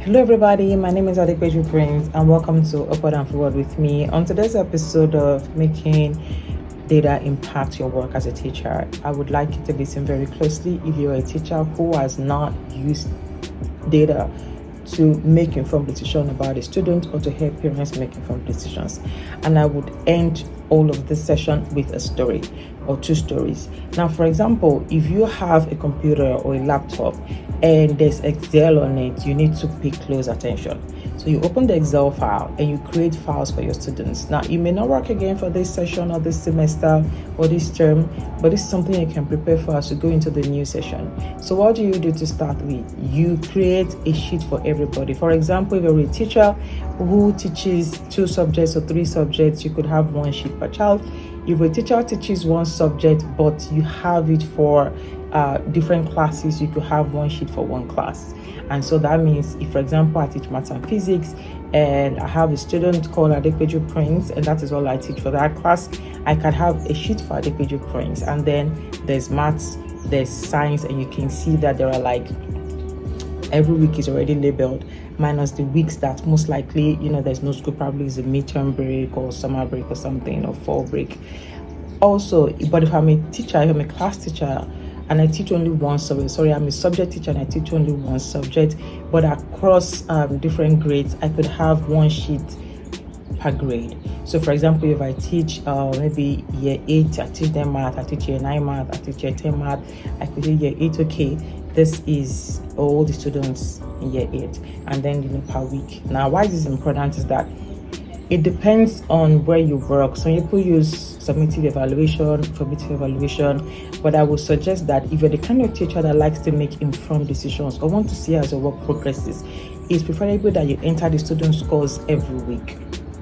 Hello everybody, my name is Adepeju Prince and welcome to Upward and Forward with me. On today's episode of Making Data Impact Your Work as a Teacher, I would like you to listen very closely if you're a teacher who has not used data to make informed decisions about a student or to help parents make informed decisions. And I would end all of this session with a story or two stories. Now, for example, if you have a computer or a laptop and there's Excel on it, you need to pay close attention. So you open the Excel file and you create files for your students. Now, it may not work again for this session or this semester or this term, but it's something you can prepare for as you go into the new session. So what do you do to start with? You create a sheet for everybody. For example, if you're a teacher who teaches 2 subjects or 3 subjects, you could have one sheet per child. If a teacher teaches 1 subject, but you have it for different classes, you could have 1 sheet for 1 class. And so that means if, for example, I teach maths and physics and I have a student called Adepeju Prince, and that is all I teach for that class, I can have a sheet for Adepeju Prince. And then there's maths, there's science, and you can see that there are like every week is already labeled, minus the weeks that most likely, there's no school, probably is a midterm break or summer break or something, or fall break. Also, but if I'm a teacher, if I'm a class teacher, and I teach only 1 subject, I'm a subject teacher and I teach only 1 subject, but across different grades, I could have 1 sheet per grade. So for example, if I teach maybe year 8, I teach them math, I teach year 9 math, I teach year 10 math, I could do year 8, okay, this is all the students in year 8, and then per week. Now, why this is important is that it depends on where you work. Some people use summative evaluation, formative evaluation, but I would suggest that if you're the kind of teacher that likes to make informed decisions or want to see as your work progresses, it's preferable that you enter the student scores every week.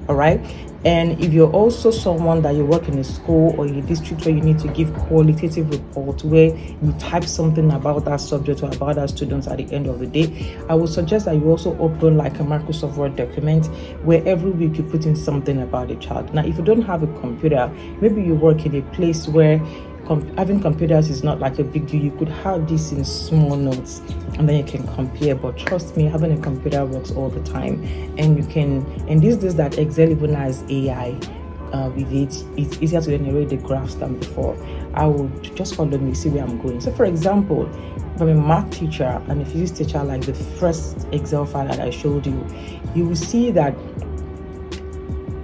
All right. And if you're also someone that you work in a school or in a district where you need to give qualitative report, where you type something about that subject or about that student at the end of the day, I would suggest that you also open like a Microsoft Word document where every week you put in something about the child. Now, if you don't have a computer, maybe you work in a place where having computers is not like a big deal. You could have this in small notes and then you can compare. But trust me, having a computer works all the time, and you can. And these days that Excel even has AI with it, it's easier to generate the graphs than before. I would just follow me, see where I'm going. So for example, if I'm a math teacher and a physics teacher, like the first Excel file that I showed you, you will see that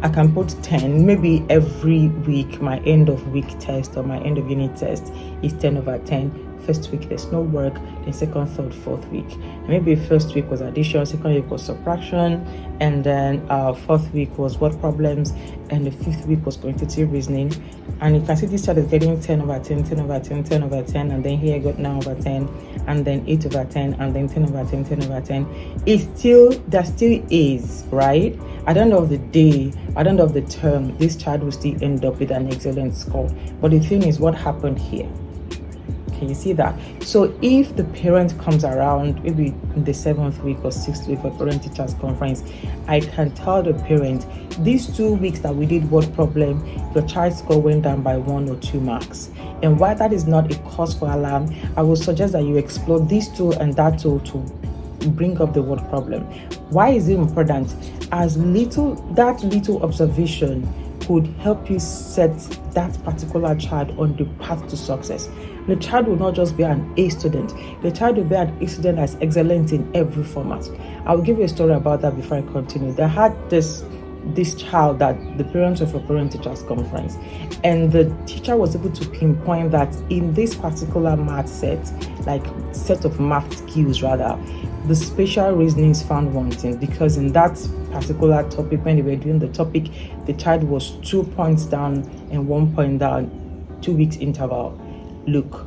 I can put 10, maybe every week my end of week test or my end of unit test is 10/10. First week there's no work, then second, third, fourth week. And maybe first week was addition, second week was subtraction, and then fourth week was word problems, and the 5th week was quantitative reasoning. And you can see this child is getting 10/10, 10/10, 10/10, and then here I got 9/10, and then 8/10, and then 10/10, 10/10. There still is, right? At the end of the day, at the end of the term, this child will still end up with an excellent score. But the thing is, what happened here? Can you see that? So if the parent comes around, maybe in the 7th week or 6th week for parent teachers conference, I can tell the parent, these 2 weeks that we did word problem, your child's score went down by 1 or 2 marks. And while that is not a cause for alarm, I would suggest that you explore this tool and that tool to bring up the word problem. Why is it important? That little observation could help you set that particular child on the path to success. The child will not just be an A student. The child will be an A student that's excellent in every format. I will give you a story about that before I continue. They had this child that the parents of a parent teachers conference, and the teacher was able to pinpoint that in this particular math set of math skills rather, the spatial reasonings found wanting, because in that particular topic, when they were doing the topic, the child was 2 points down and 1 point down, 2 weeks interval. Look.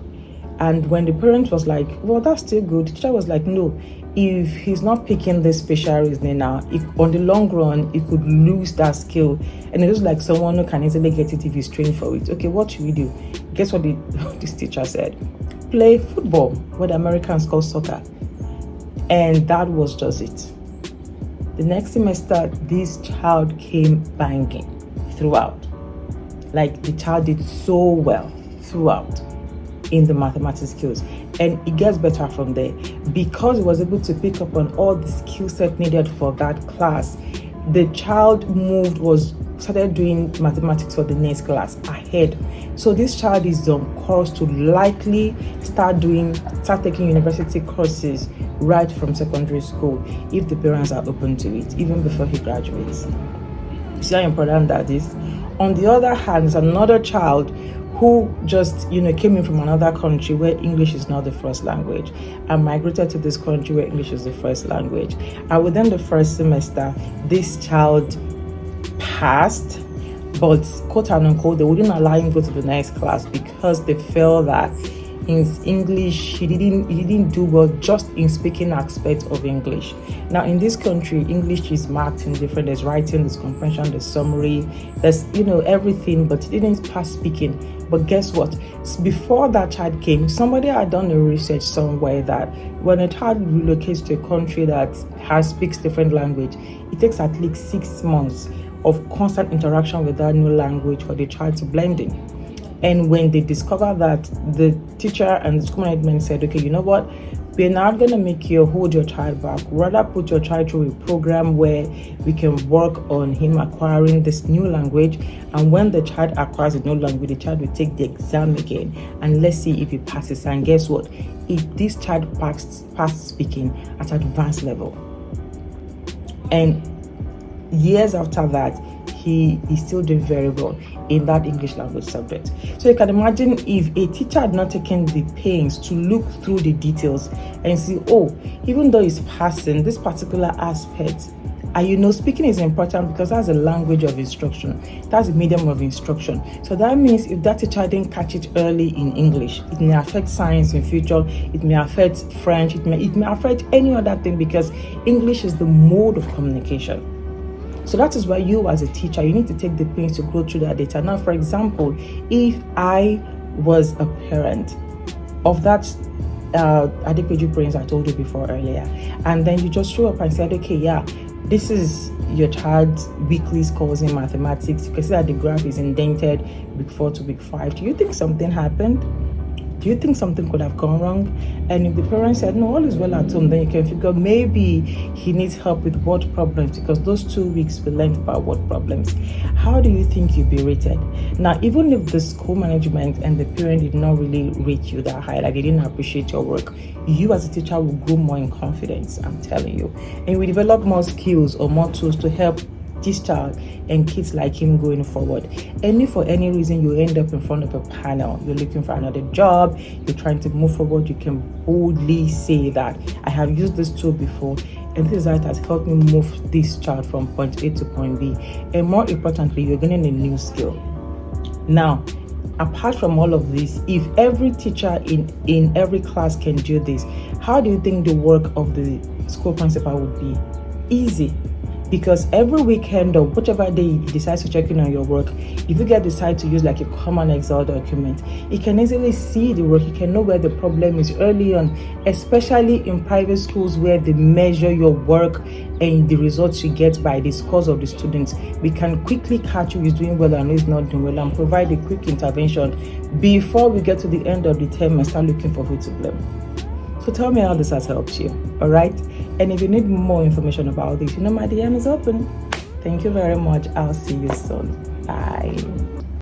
And when the parent was like, well, that's still good, the teacher was like, no, if he's not picking this spatial reasoning now, on the long run, he could lose that skill. And it looks like someone who can easily get it if he's trained for it. Okay, what should we do? Guess what this teacher said? Play football, what the Americans call soccer. And that was just it. The next semester, this child came banging throughout. Like, the child did so well throughout in the mathematics skills. and it gets better from there. Because he was able to pick up on all the skill set needed for that class, the child started doing mathematics for the next class ahead. So this child is on course to likely start taking university courses right from secondary school if the parents are open to it, even before he graduates. See how important that is? On the other hand, there's another child who just came in from another country where English is not the first language and migrated to this country where English is the first language. And within the first semester, this child passed, but quote unquote, they wouldn't allow him to go to the next class because they felt that in English he didn't do well just in speaking aspect of English. Now in this country, English is marked in different. There's writing, there's comprehension, there's summary, there's everything, but he didn't pass speaking. But guess what? Before that child came, somebody had done a research somewhere that when a child relocates to a country that speaks different language, it takes at least 6 months of constant interaction with that new language for the child to blend in. And when they discovered that, the teacher and the school management said, okay, you know what? We're not going to make you hold your child back. Rather put your child through a program where we can work on him acquiring this new language. And when the child acquires the new language, the child will take the exam again. And let's see if he passes. And guess what? If this child passed speaking at advanced level. And years after that, he is still doing very well in that English language subject. So you can imagine if a teacher had not taken the pains to look through the details and see, oh, even though he's passing this particular aspect, and speaking is important because that's a language of instruction, that's a medium of instruction. So that means if that teacher didn't catch it early in English, it may affect science in future, it may affect French, it may affect any other thing, because English is the mode of communication. So that is why you as a teacher, you need to take the pains to go through that data. Now, for example, if I was a parent of that Adequate Brains I told you before earlier, and then you just show up and said, okay, yeah, this is your child's weekly scores in mathematics. You can see that the graph is indented week 4 to week 5. Do you think something happened? Do you think something could have gone wrong? And if the parents said, no, all is well at home, then you can figure maybe he needs help with what problems, because those 2 weeks we learned about what problems. How do you think you'll be rated? Now, even if the school management and the parent did not really rate you that high, like they didn't appreciate your work, you as a teacher will grow more in confidence, I'm telling you. And we develop more skills or more tools to help this child and kids like him going forward. And if for any reason you end up in front of a panel, you're looking for another job, you're trying to move forward, you can boldly say that I have used this tool before and this has helped me move this child from point A to point B. And more importantly, you're gaining a new skill. Now, apart from all of this, if every teacher in every class can do this, how do you think the work of the school principal would be? Easy. Because every weekend or whichever day you decide to check in on your work, if you decide to use like a common Excel document, you can easily see the work, you can know where the problem is early on, especially in private schools where they measure your work and the results you get by the scores of the students. We can quickly catch who is doing well and who is not doing well and provide a quick intervention before we get to the end of the term and start looking for who to blame. So tell me how this has helped you, all right? And if you need more information about this, my DM is open. Thank you very much. I'll see you soon. Bye.